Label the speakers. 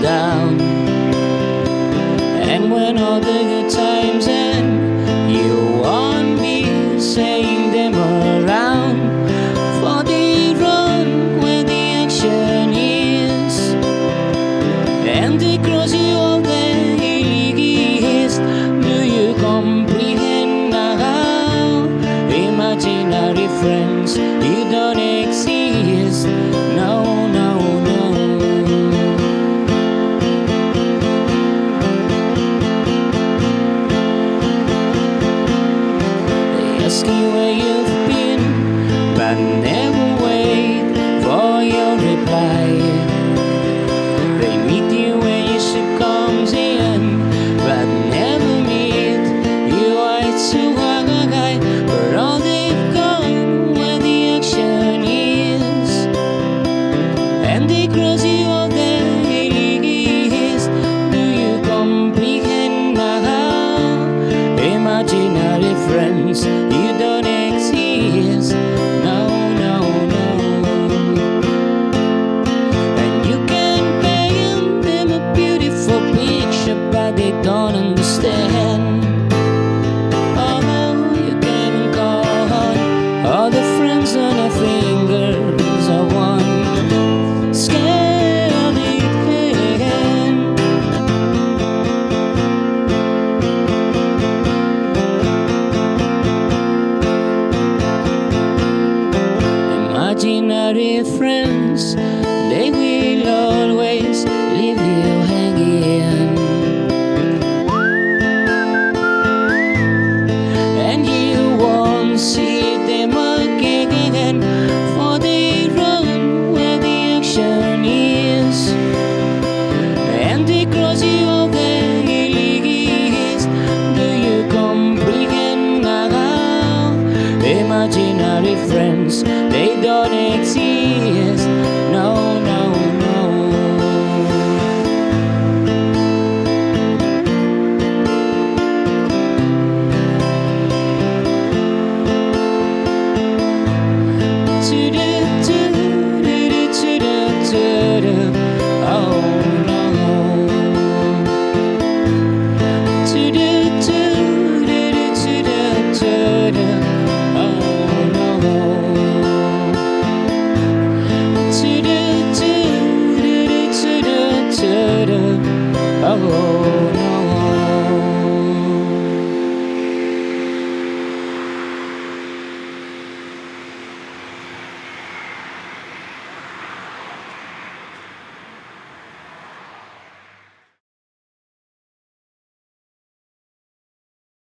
Speaker 1: down. And when all the good times end, you want me saying them around. For the run where the action is, and the cross you all the is. Do you comprehend now? Imaginary friends, you don't exist. No, no, no. They ask you where you've been, but never wait for your reply. They meet you when you succumb in, but never meet you eye to eye. But all they've gone where the action is, and they cross you all the is. Do you comprehend now? Imaginary friends, you don't exist. No, no, no. And you can paint them a beautiful picture, but they don't understand. Oh, you can call all the friends on your fingers of one scaly hand. Imaginary friends, they will always leave you hanging, and you won't see them again. For they run where the action is, and they cross you all the is. Do you comprehend now? Imaginary friends, they don't exist. No, no, no. Oh no. Oh no. Oh.